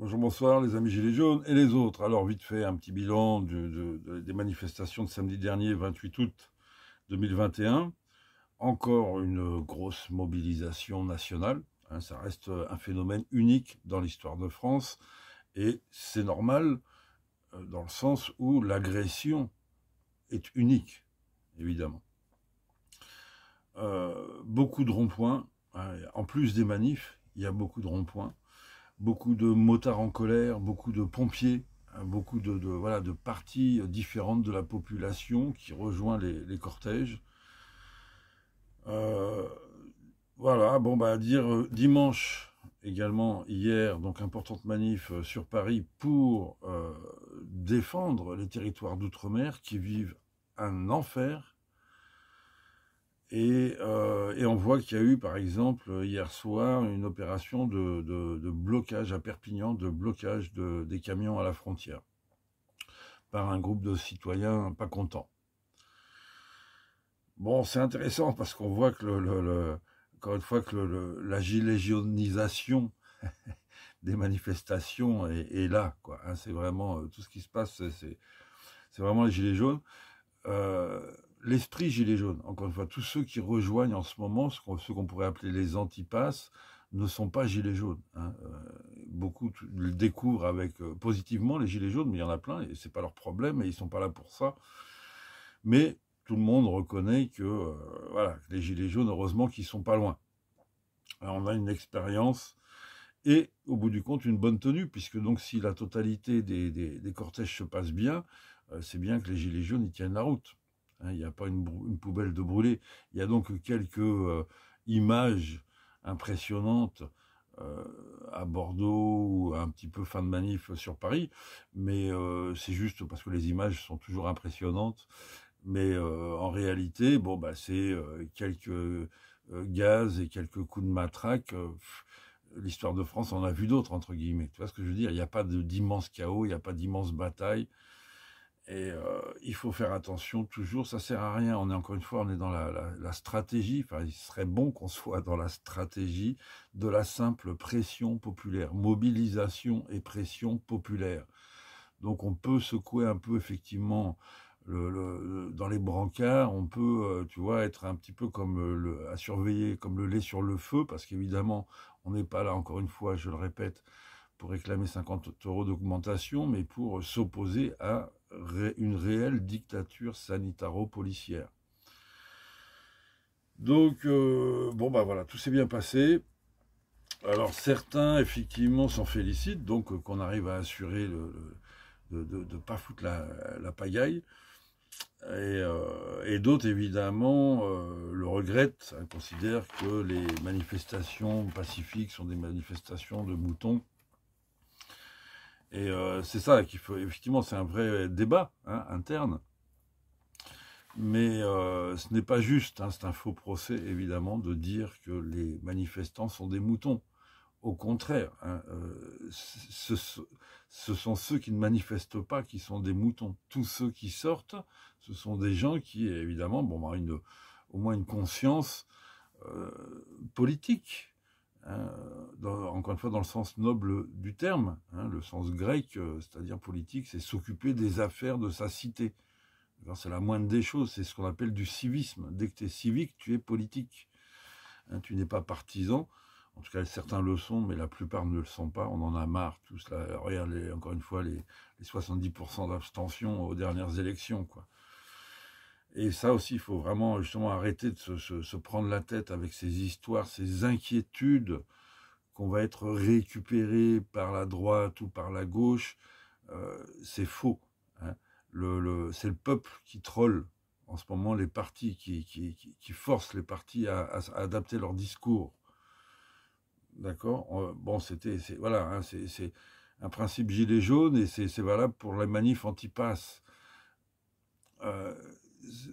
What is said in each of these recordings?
Bonjour, bonsoir les amis Gilets jaunes et les autres. Alors vite fait, un petit bilan des manifestations de samedi dernier, 28 août 2021. Encore une grosse mobilisation nationale. Ça reste un phénomène unique dans l'histoire de France. Et c'est normal dans le sens où l'agression est unique, évidemment. Beaucoup de ronds-points. En plus des manifs, il y a beaucoup de ronds-points. Beaucoup de motards en colère, beaucoup de pompiers, beaucoup voilà, de parties différentes de la population qui rejoint les cortèges. Euh, voilà, bon, bah, dire dimanche également, hier, donc importante manif sur Paris pour défendre les territoires d'outre-mer qui vivent un enfer. Et on voit qu'il y a eu, par exemple, hier soir, une opération de blocage à Perpignan, de blocage des camions à la frontière, par un groupe de citoyens pas contents. Bon, c'est intéressant parce qu'on voit que, encore une fois, que la gilégionisation des manifestations est là, quoi. C'est vraiment tout ce qui se passe, c'est vraiment les gilets jaunes. L'esprit gilet jaune, encore une fois, tous ceux qui rejoignent en ce moment, ceux qu'on pourrait appeler les antipasses, ne sont pas gilets jaunes. Beaucoup le découvrent avec positivement les gilets jaunes, mais il y en a plein, et c'est pas leur problème, et ils sont pas là pour ça. Mais tout le monde reconnaît que voilà, les gilets jaunes, heureusement qu'ils sont pas loin. Alors, on a une expérience et, au bout du compte, une bonne tenue, puisque donc si la totalité des cortèges se passe bien, c'est bien que les gilets jaunes y tiennent la route. Il n'y a pas une poubelle de brûler. Il y a donc quelques images impressionnantes à Bordeaux ou un petit peu fin de manif sur Paris, mais c'est juste parce que les images sont toujours impressionnantes. Mais en réalité, bon, bah, c'est quelques gaz et quelques coups de matraque. L'histoire de France en a vu d'autres, entre guillemets. Tu vois ce que je veux dire? Il n'y a pas d'immense chaos, il n'y a pas d'immense bataille. Et il faut faire attention toujours, ça sert à rien. On est encore une fois, on est dans la stratégie. Enfin, il serait bon qu'on soit dans la stratégie de la simple pression populaire, mobilisation et pression populaire. Donc on peut secouer un peu effectivement dans les brancards, on peut, tu vois, être un petit peu comme à surveiller comme le lait sur le feu, parce qu'évidemment, on n'est pas là, encore une fois, je le répète, pour réclamer 50 € d'augmentation, mais pour s'opposer à une réelle dictature sanitaro-policière. Donc, bon, bah voilà, tout s'est bien passé. Alors, certains, effectivement, s'en félicitent, donc qu'on arrive à assurer de ne pas foutre la pagaille. Et d'autres, évidemment, le regrettent, considèrent que les manifestations pacifiques sont des manifestations de moutons. Et c'est ça qu'il faut, effectivement, c'est un vrai débat interne. Mais ce n'est pas juste, c'est un faux procès, évidemment, de dire que les manifestants sont des moutons. Au contraire, ce sont ceux qui ne manifestent pas qui sont des moutons. Tous ceux qui sortent, ce sont des gens qui, évidemment, bon, ont au moins une conscience politique. Encore une fois, dans le sens noble du terme, le sens grec, c'est-à-dire politique, c'est s'occuper des affaires de sa cité. C'est la moindre des choses, c'est ce qu'on appelle du civisme. Dès que tu es civique, tu es politique. Tu n'es pas partisan. En tout cas, certains le sont, mais la plupart ne le sont pas. On en a marre, tous là. Regarde, encore une fois, les 70% d'abstention aux dernières élections, quoi. Et ça aussi, il faut vraiment justement arrêter de se prendre la tête avec ces histoires, ces inquiétudes qu'on va être récupéré par la droite ou par la gauche. C'est faux. C'est le peuple qui troll en ce moment les partis, qui forcent les partis à adapter leur discours. D'accord? Bon, voilà, c'est un principe gilet jaune et c'est valable pour les manifs anti-pass.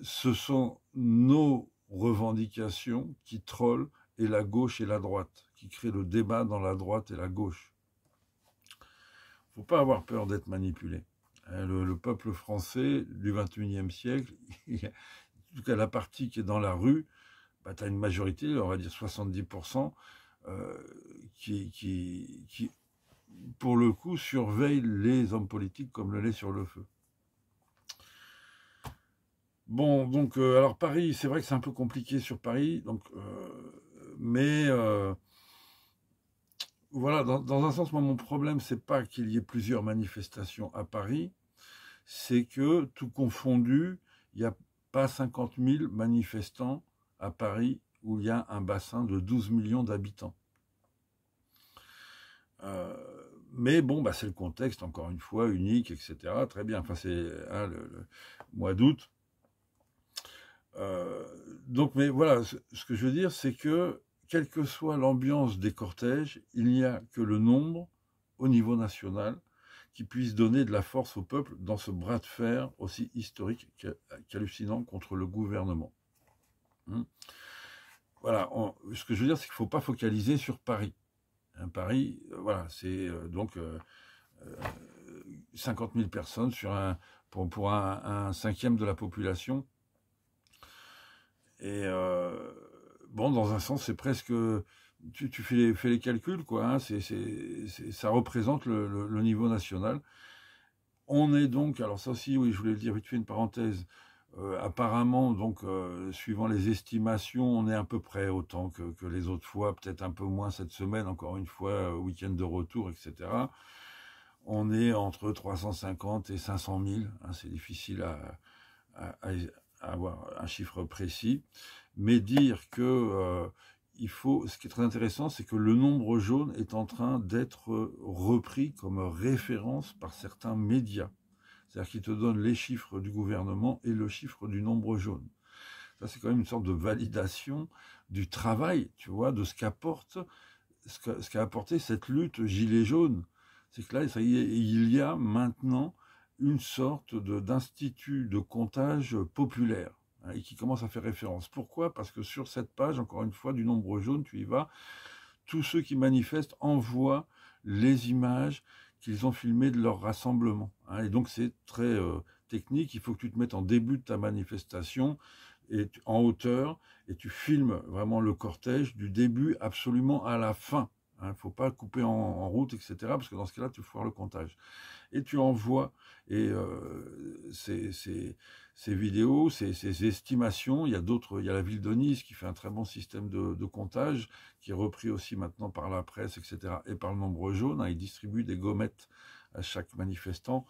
Ce sont nos revendications qui trollent et la gauche et la droite, qui créent le débat dans la droite et la gauche. Il ne faut pas avoir peur d'être manipulé. Le peuple français du XXIe siècle, en tout cas la partie qui est dans la rue, bah, tu as une majorité, on va dire 70%, qui pour le coup, surveille les hommes politiques comme le lait sur le feu. Bon, donc, alors Paris, c'est vrai que c'est un peu compliqué sur Paris, donc, mais voilà, dans un sens, moi, mon problème, c'est pas qu'il y ait plusieurs manifestations à Paris, c'est que, tout confondu, il n'y a pas 50 000 manifestants à Paris où il y a un bassin de 12 millions d'habitants. Mais bon, bah, c'est le contexte, encore une fois, unique, etc. Très bien, enfin, c'est hein, le mois d'août. Donc, mais voilà, ce que je veux dire, c'est que, quelle que soit l'ambiance des cortèges, il n'y a que le nombre, au niveau national, qui puisse donner de la force au peuple dans ce bras de fer aussi historique qu'hallucinant contre le gouvernement. Voilà, ce que je veux dire, c'est qu'il ne faut pas focaliser sur Paris. Paris, voilà, c'est donc 50 000 personnes pour un cinquième de la population. Et bon, dans un sens, c'est presque... Tu fais les calculs, quoi. Hein, ça représente le niveau national. On est donc... Alors ça aussi, oui, je voulais le dire vite fait, une parenthèse. Apparemment, donc, suivant les estimations, on est à peu près autant que les autres fois, peut-être un peu moins cette semaine, encore une fois, week-end de retour, etc. On est entre 350 et 500 000. Hein, c'est difficile à avoir un chiffre précis. Mais dire que ce qui est très intéressant, c'est que le nombre jaune est en train d'être repris comme référence par certains médias. C'est-à-dire qu'ils te donnent les chiffres du gouvernement et le chiffre du nombre jaune. Ça, c'est quand même une sorte de validation du travail, tu vois, de ce qu'a apporté cette lutte gilet jaune. C'est que là, ça y est, il y a maintenant une sorte d'institut de comptage populaire hein, et qui commence à faire référence. Pourquoi? Parce que sur cette page, encore une fois, du nombre jaune, tu y vas, tous ceux qui manifestent envoient les images qu'ils ont filmées de leur rassemblement. Hein, et donc c'est très technique, il faut que tu te mettes en début de ta manifestation, en hauteur, et tu filmes vraiment le cortège du début absolument à la fin. Il ne faut pas couper en route, etc., parce que dans ce cas-là, tu foires le comptage. Et tu envoies ces vidéos, ces estimations. Il y a la ville de Nice qui fait un très bon système de comptage, qui est repris aussi maintenant par la presse, etc., et par le nombre jaune. Hein, ils distribuent des gommettes à chaque manifestant.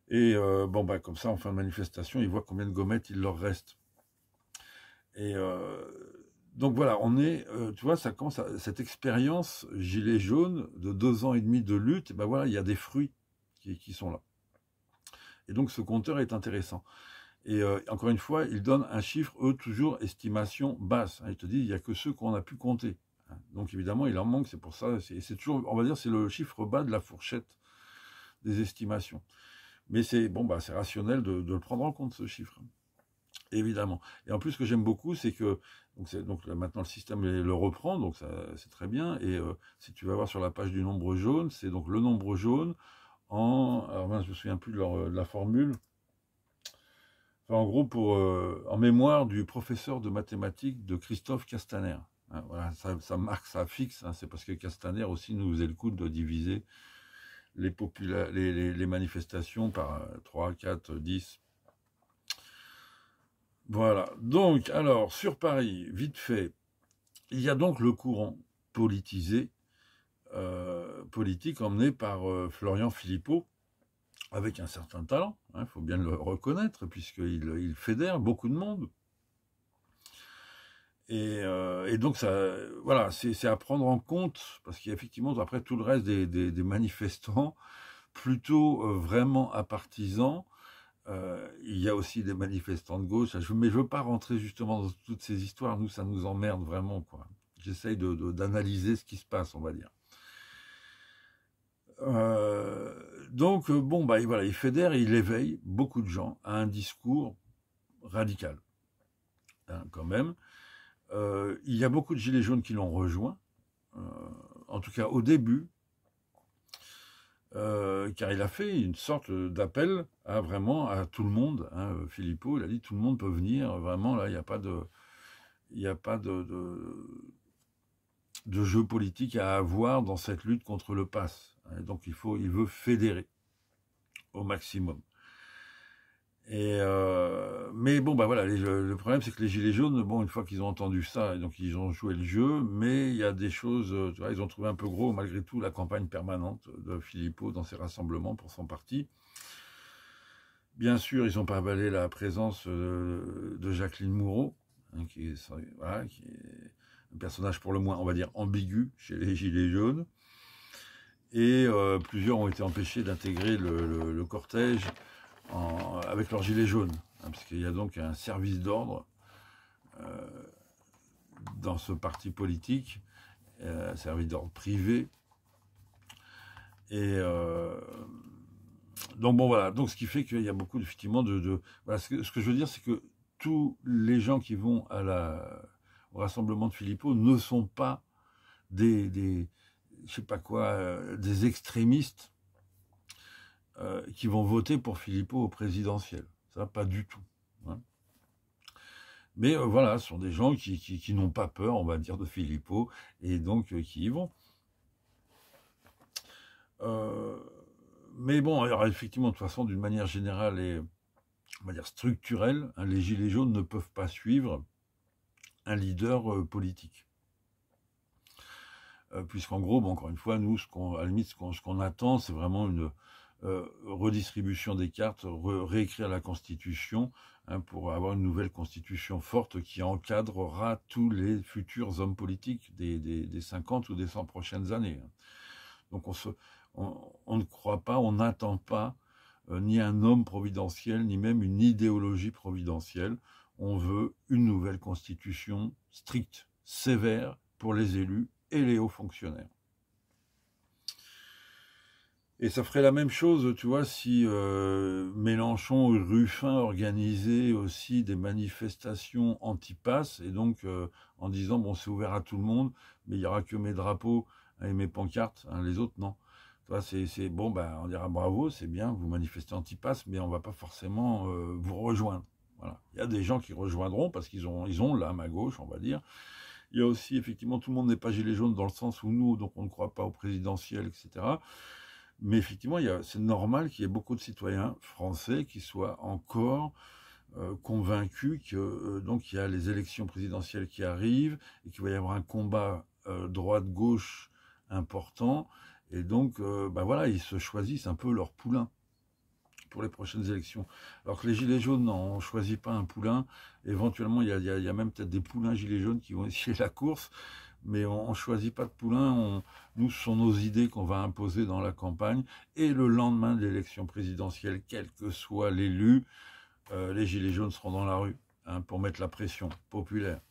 Et bon, bah, comme ça, en fin de manifestation, ils voient combien de gommettes il leur reste. Et donc voilà, tu vois, ça commence cette expérience gilet jaune de 2 ans et demi de lutte, et ben voilà, il y a des fruits qui sont là. Et donc ce compteur est intéressant. Et encore une fois, il donne un chiffre, eux, toujours estimation basse. Hein, il te dit, il n'y a que ceux qu'on a pu compter. Hein, donc évidemment, il en manque, c'est pour ça, c'est toujours, on va dire, c'est le chiffre bas de la fourchette des estimations. Mais c'est bon, bah, c'est rationnel de le prendre en compte, ce chiffre. Évidemment. Et en plus, ce que j'aime beaucoup, c'est que donc maintenant le système le reprend, donc c'est très bien. Et si tu vas voir sur la page du nombre jaune, c'est donc le nombre jaune alors mince, je me souviens plus de la formule. Enfin, en gros, en mémoire du professeur de mathématiques de Christophe Castaner. Hein, voilà, ça marque, ça fixe. Hein, c'est parce que Castaner aussi nous faisait le coup de diviser les manifestations par 3, 4, 10. Voilà. Donc, alors, sur Paris, vite fait, il y a donc le courant politisé, politique emmené par Florian Philippot, avec un certain talent, il faut bien le reconnaître, puisqu'il fédère beaucoup de monde. Et donc, ça, voilà, c'est à prendre en compte, parce qu'il y a effectivement, après tout le reste des manifestants, plutôt vraiment apartisans. Il y a aussi des manifestants de gauche, mais je ne veux pas rentrer justement dans toutes ces histoires, nous, ça nous emmerde vraiment, quoi. J'essaye d'analyser ce qui se passe, on va dire. Donc, bon, bah, voilà, il fédère et il éveille beaucoup de gens à un discours radical, hein, quand même. Il y a beaucoup de gilets jaunes qui l'ont rejoint, en tout cas au début, car il a fait une sorte d'appel vraiment à tout le monde. Hein, Philippot, il a dit tout le monde peut venir, vraiment, là, il n'y a pas de jeu politique à avoir dans cette lutte contre le pass. Donc il veut fédérer au maximum. Mais bon, bah voilà, le problème c'est que les Gilets jaunes, bon, une fois qu'ils ont entendu ça, donc ils ont joué le jeu, mais il y a des choses, tu vois, ils ont trouvé un peu gros malgré tout la campagne permanente de Philippot dans ses rassemblements pour son parti. Bien sûr, ils n'ont pas avalé la présence de Jacqueline Moureau, hein, qui est un personnage pour le moins, on va dire, ambigu chez les Gilets jaunes. Et plusieurs ont été empêchés d'intégrer le cortège avec leurs gilets jaunes, hein, puisqu'il y a donc un service d'ordre dans ce parti politique, un service d'ordre privé. Et donc bon voilà, donc ce qui fait qu'il y a beaucoup effectivement voilà, ce que je veux dire, c'est que tous les gens qui vont au rassemblement de Philippot ne sont pas je sais pas quoi, des extrémistes qui vont voter pour Philippot au présidentiel. Ça, pas du tout. Hein. Mais voilà, ce sont des gens qui n'ont pas peur, on va dire, de Philippot, et donc qui y vont. Mais bon, alors effectivement, de toute façon, d'une manière générale et, on va dire, structurelle, hein, les Gilets jaunes ne peuvent pas suivre un leader politique. Puisqu'en gros, bon, encore une fois, nous, à la limite, ce qu'on attend, c'est vraiment une redistribution des cartes, réécrire la Constitution, hein, pour avoir une nouvelle Constitution forte qui encadrera tous les futurs hommes politiques des 50 ou des 100 prochaines années. Donc on ne croit pas, on n'attend pas ni un homme providentiel, ni même une idéologie providentielle. On veut une nouvelle Constitution stricte, sévère pour les élus et les hauts fonctionnaires. Et ça ferait la même chose, tu vois, si Mélenchon ou Ruffin organisaient aussi des manifestations anti-pass, et donc en disant, bon, c'est ouvert à tout le monde, mais il n'y aura que mes drapeaux et mes pancartes, hein, les autres, non. Tu vois, c'est bon, ben, on dira bravo, c'est bien, vous manifestez anti-pass, mais on ne va pas forcément vous rejoindre. Voilà. Il y a des gens qui rejoindront, parce qu'ils ont l'âme à gauche, on va dire. Il y a aussi, effectivement, tout le monde n'est pas gilet jaune dans le sens où nous, donc on ne croit pas au présidentiel, etc., mais effectivement, c'est normal qu'il y ait beaucoup de citoyens français qui soient encore convaincus que donc il y a les élections présidentielles qui arrivent et qu'il va y avoir un combat droite-gauche important. Et donc, ben voilà, ils se choisissent un peu leur poulain pour les prochaines élections. Alors que les gilets jaunes, non, on ne choisit pas un poulain. Éventuellement, il y a même peut-être des poulains gilets jaunes qui vont essayer la course. Mais on ne choisit pas de poulain, nous, ce sont nos idées qu'on va imposer dans la campagne, et le lendemain de l'élection présidentielle, quel que soit l'élu, les gilets jaunes seront dans la rue, hein, pour mettre la pression populaire.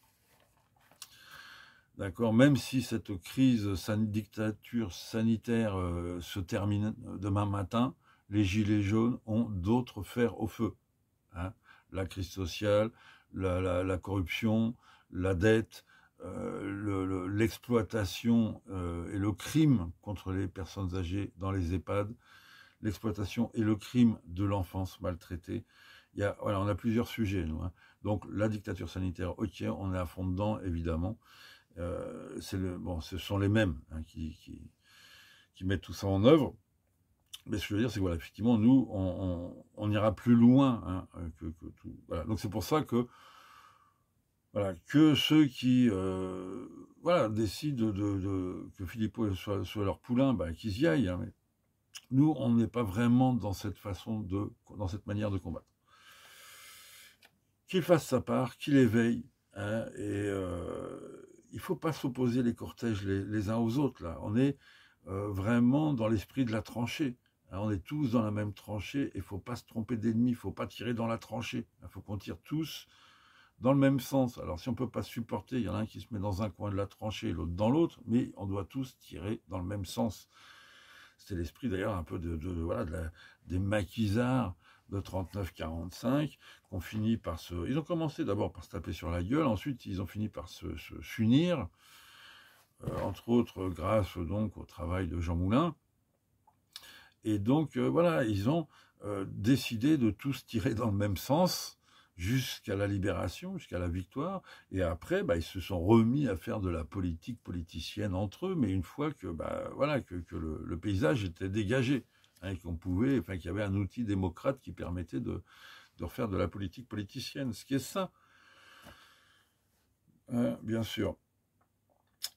D'accord, même si cette crise dictature sanitaire se termine demain matin, les gilets jaunes ont d'autres fers au feu. Hein, la crise sociale, la corruption, la dette, l'exploitation et le crime contre les personnes âgées dans les EHPAD, l'exploitation et le crime de l'enfance maltraitée. Voilà, on a plusieurs sujets, nous. Hein. Donc, la dictature sanitaire, ok, on est à fond dedans, évidemment. Ce sont les mêmes, hein, qui mettent tout ça en œuvre. Mais ce que je veux dire, c'est que, voilà, effectivement, nous, on ira plus loin, hein, que tout. Voilà. Donc, c'est pour ça que voilà, que ceux qui décident que Philippot soit leur poulain, ben, qu'ils y aillent. Hein, mais nous, on n'est pas vraiment dans cette manière de combattre. Qu'il fasse sa part, qu'il éveille, hein, et il ne faut pas s'opposer les cortèges les uns aux autres. Là, on est vraiment dans l'esprit de la tranchée. Hein, on est tous dans la même tranchée et il ne faut pas se tromper d'ennemi, il ne faut pas tirer dans la tranchée. Il faut qu'on tire tous dans le même sens. Alors, si on ne peut pas supporter, il y en a un qui se met dans un coin de la tranchée et l'autre dans l'autre, mais on doit tous tirer dans le même sens. C'était l'esprit, d'ailleurs, un peu des maquisards de 39-45, qu'on finit par Ils ont commencé d'abord par se taper sur la gueule, ensuite ils ont fini par s'unir, entre autres grâce donc au travail de Jean Moulin. Et donc, voilà, ils ont décidé de tous tirer dans le même sens, jusqu'à la libération, jusqu'à la victoire, et après, ils se sont remis à faire de la politique politicienne entre eux, mais une fois que, voilà, que le paysage était dégagé, hein, qu'on pouvait, enfin, qu'il y avait un outil démocrate qui permettait de refaire de la politique politicienne, ce qui est ça, hein, bien sûr.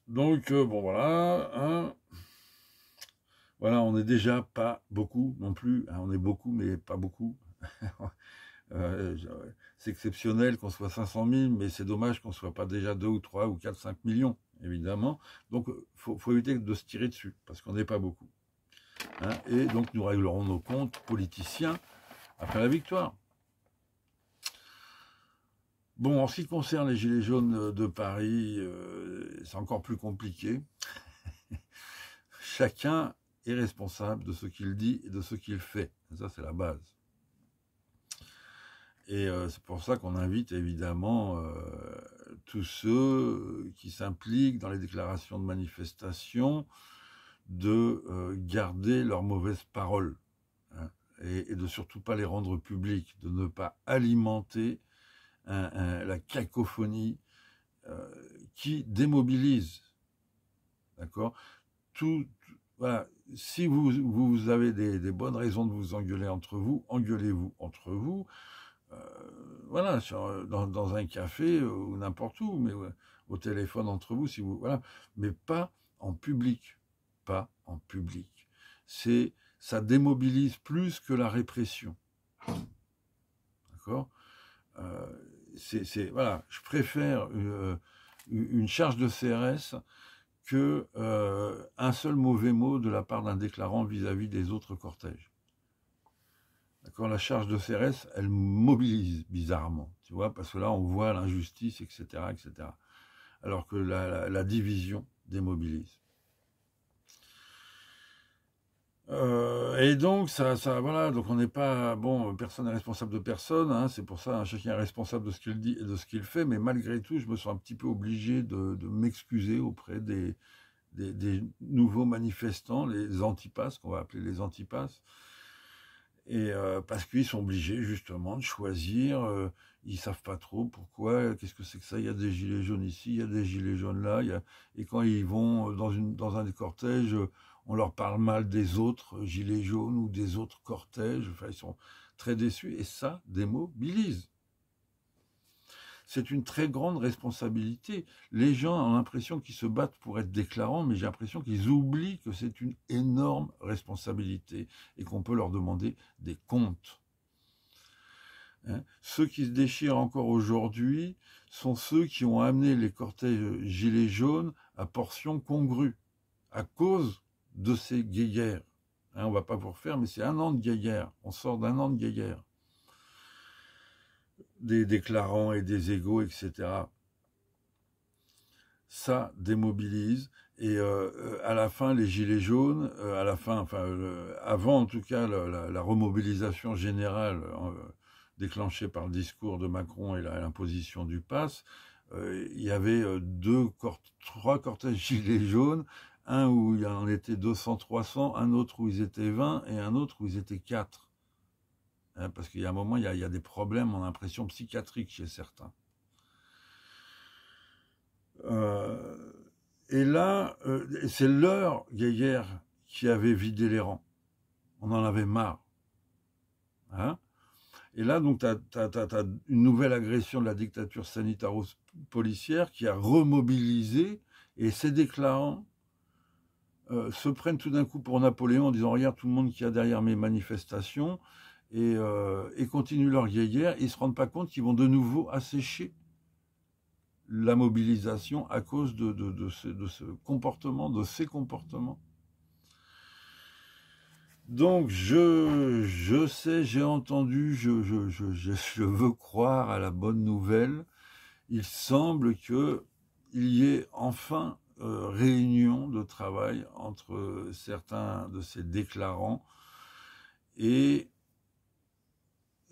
Donc, bon, voilà, hein. Voilà, on n'est déjà pas beaucoup non plus, hein, on est beaucoup, mais pas beaucoup. Euh, c'est exceptionnel qu'on soit 500 000, mais c'est dommage qu'on ne soit pas déjà 2 ou 3 ou 4, 5 millions, évidemment. Donc, faut éviter de se tirer dessus, parce qu'on n'est pas beaucoup. Hein, et donc, nous réglerons nos comptes politiciens après la victoire. Bon, en ce qui concerne les Gilets jaunes de Paris, c'est encore plus compliqué. Chacun est responsable de ce qu'il dit et de ce qu'il fait. Ça, c'est la base. Et c'est pour ça qu'on invite évidemment tous ceux qui s'impliquent dans les déclarations de manifestation de garder leurs mauvaises paroles, hein, et de surtout pas les rendre publiques, de ne pas alimenter la cacophonie qui démobilise. D'accord ? Voilà. Si vous avez des bonnes raisons de vous engueuler entre vous, engueulez-vous entre vous. Voilà, dans un café ou n'importe où, mais au téléphone entre vous, si vous, voilà, mais pas en public, pas en public. Ça démobilise plus que la répression. D'accord ? Voilà, je préfère une charge de CRS que un seul mauvais mot de la part d'un déclarant vis-à-vis des autres cortèges. D'accord, la charge de CRS, elle mobilise bizarrement, tu vois, parce que là, on voit l'injustice, etc., etc. Alors que la division démobilise. Et donc, voilà, donc on n'est pas, bon, personne n'est responsable de personne, hein, c'est pour ça, hein, chacun est responsable de ce qu'il dit et de ce qu'il fait, mais malgré tout, je me sens un petit peu obligé de m'excuser auprès des nouveaux manifestants, les antipasses, qu'on va appeler les antipasses, et parce qu'ils sont obligés justement de choisir, ils savent pas trop pourquoi, qu'est-ce que c'est que ça, il y a des gilets jaunes ici, il y a des gilets jaunes là, et quand ils vont dans un des cortèges, on leur parle mal des autres gilets jaunes ou des autres cortèges, enfin ils sont très déçus, et ça démobilise. C'est une très grande responsabilité. Les gens ont l'impression qu'ils se battent pour être déclarants, mais j'ai l'impression qu'ils oublient que c'est une énorme responsabilité et qu'on peut leur demander des comptes. Hein, ceux qui se déchirent encore aujourd'hui sont ceux qui ont amené les cortèges gilets jaunes à portions congrues, à cause de ces guéguerres. Hein, on ne va pas vous refaire, mais c'est 1 an de guéguerre. On sort d'1 an de guéguerre. Des déclarants et des égos, etc. Ça démobilise. Et à la fin, les gilets jaunes, à la fin, enfin, avant en tout cas, la remobilisation générale déclenchée par le discours de Macron et l'imposition du pass, il y avait 3 cortèges gilets jaunes, un où il y en était 200, 300, un autre où ils étaient 20 et un autre où ils étaient 4. Hein, parce qu'il y a un moment, il y a des problèmes en impression psychiatrique chez certains. Et là, c'est leur guéguerre qui avait vidé les rangs. On en avait marre. Hein, et là, donc, tu as une nouvelle agression de la dictature sanitaro-policière qui a remobilisé, et ces déclarants se prennent tout d'un coup pour Napoléon en disant « Regarde tout le monde qu'il y a derrière mes manifestations », et continuent leur guéguerre, ils ne se rendent pas compte qu'ils vont de nouveau assécher la mobilisation à cause de ce comportement, de ces comportements. Donc, je sais, j'ai entendu, je veux croire à la bonne nouvelle. Il semble qu'il y ait enfin réunion de travail entre certains de ces déclarants. Et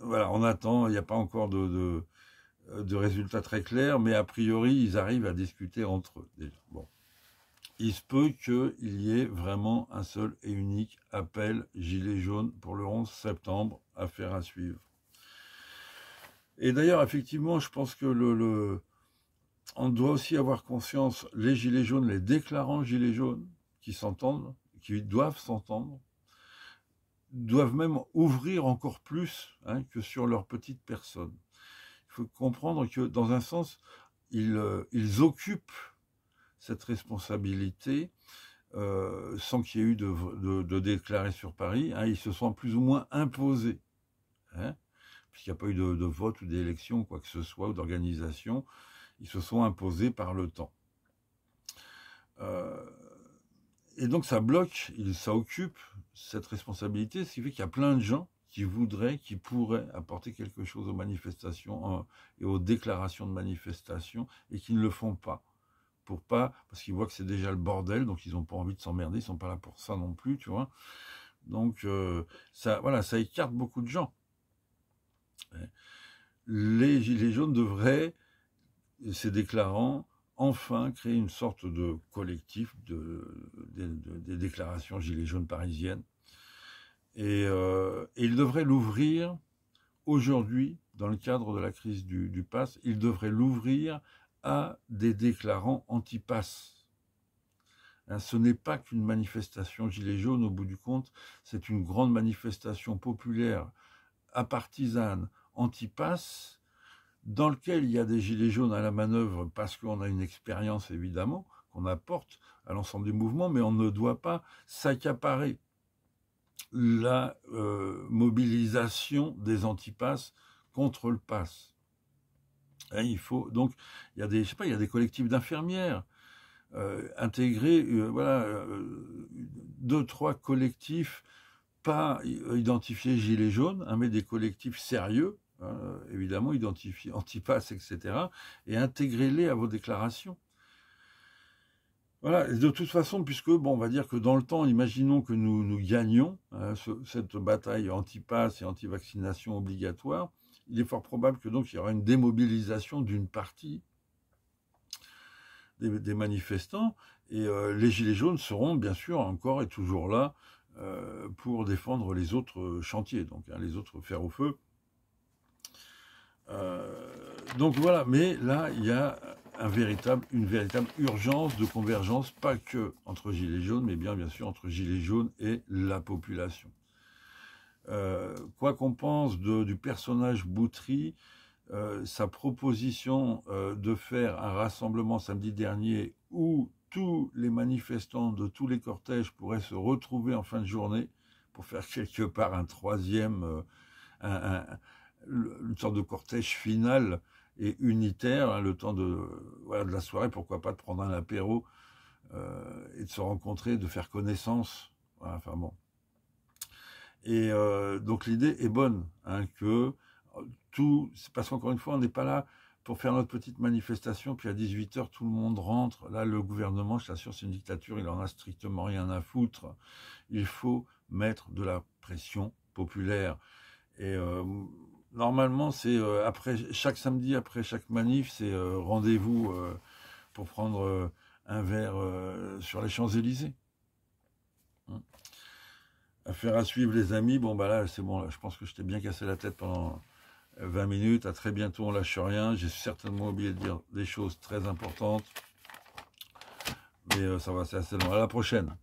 voilà, on attend, il n'y a pas encore de résultats très clairs, mais a priori, ils arrivent à discuter entre eux déjà. Bon. Il se peut qu'il y ait vraiment un seul et unique appel gilet jaune pour le 11 septembre, affaire à suivre. Et d'ailleurs, effectivement, je pense que on doit aussi avoir conscience, les gilets jaunes, les déclarants gilets jaunes, qui s'entendent, qui doivent s'entendre, doivent même ouvrir encore plus hein, que sur leur petite personne. Il faut comprendre que, dans un sens, ils occupent cette responsabilité sans qu'il y ait eu de déclarés sur Paris. Hein, ils se sont plus ou moins imposés, hein, puisqu'il n'y a pas eu de vote ou d'élection, quoi que ce soit, ou d'organisation. Ils se sont imposés par le temps. Et donc ça bloque, ça occupe cette responsabilité, ce qui fait qu'il y a plein de gens qui voudraient, qui pourraient apporter quelque chose aux manifestations et aux déclarations de manifestations et qui ne le font pas. Parce qu'ils voient que c'est déjà le bordel, donc ils n'ont pas envie de s'emmerder, ils ne sont pas là pour ça non plus, tu vois. Donc ça écarte beaucoup de gens. Les gilets jaunes devraient, ces déclarants, enfin créer une sorte de collectif des déclarations gilets jaunes parisiennes. Et ils devraient l'ouvrir aujourd'hui, dans le cadre de la crise du pass, ils devraient l'ouvrir à des déclarants anti-pass. Hein, ce n'est pas qu'une manifestation gilets jaunes, au bout du compte, c'est une grande manifestation populaire, apartisane, anti-pass, dans lequel il y a des gilets jaunes à la manœuvre parce qu'on a une expérience évidemment qu'on apporte à l'ensemble du mouvement, mais on ne doit pas s'accaparer la mobilisation des antipasses contre le pass. Et il faut donc, il y a des, je sais pas, il y a des collectifs d'infirmières intégrer, voilà, 2-3 collectifs pas identifiés gilets jaunes, hein, mais des collectifs sérieux. Évidemment, identifier antipass, etc., et intégrez-les à vos déclarations. Voilà, et de toute façon, puisque, bon, on va dire que dans le temps, imaginons que nous gagnions cette bataille anti-pass et anti-vaccination obligatoire, il est fort probable que donc il y aura une démobilisation d'une partie des manifestants, et les gilets jaunes seront bien sûr encore et toujours là pour défendre les autres chantiers, donc hein, les autres fers au feu. Donc voilà, mais là, il y a une véritable urgence de convergence, pas que entre gilets jaunes, mais bien sûr entre gilets jaunes et la population. Quoi qu'on pense du personnage Boutry, sa proposition de faire un rassemblement samedi dernier où tous les manifestants de tous les cortèges pourraient se retrouver en fin de journée pour faire quelque part un troisième, une sorte de cortège final et unitaire, hein, le temps de la soirée, pourquoi pas de prendre un apéro et de se rencontrer, de faire connaissance. Voilà, enfin bon. Et donc l'idée est bonne, hein, que c'est parce qu'encore une fois, on n'est pas là pour faire notre petite manifestation, puis à 18h, tout le monde rentre. Là, le gouvernement, je t'assure, c'est une dictature, il en a strictement rien à foutre. Il faut mettre de la pression populaire. Et normalement, c'est après chaque samedi, après chaque manif, c'est rendez-vous pour prendre un verre sur les Champs-Élysées. Affaire à suivre, les amis. Bon, bah là, c'est bon. Là, je pense que je t'ai bien cassé la tête pendant 20 minutes. À très bientôt, on lâche rien. J'ai certainement oublié de dire des choses très importantes. Mais ça va, c'est assez long. À la prochaine.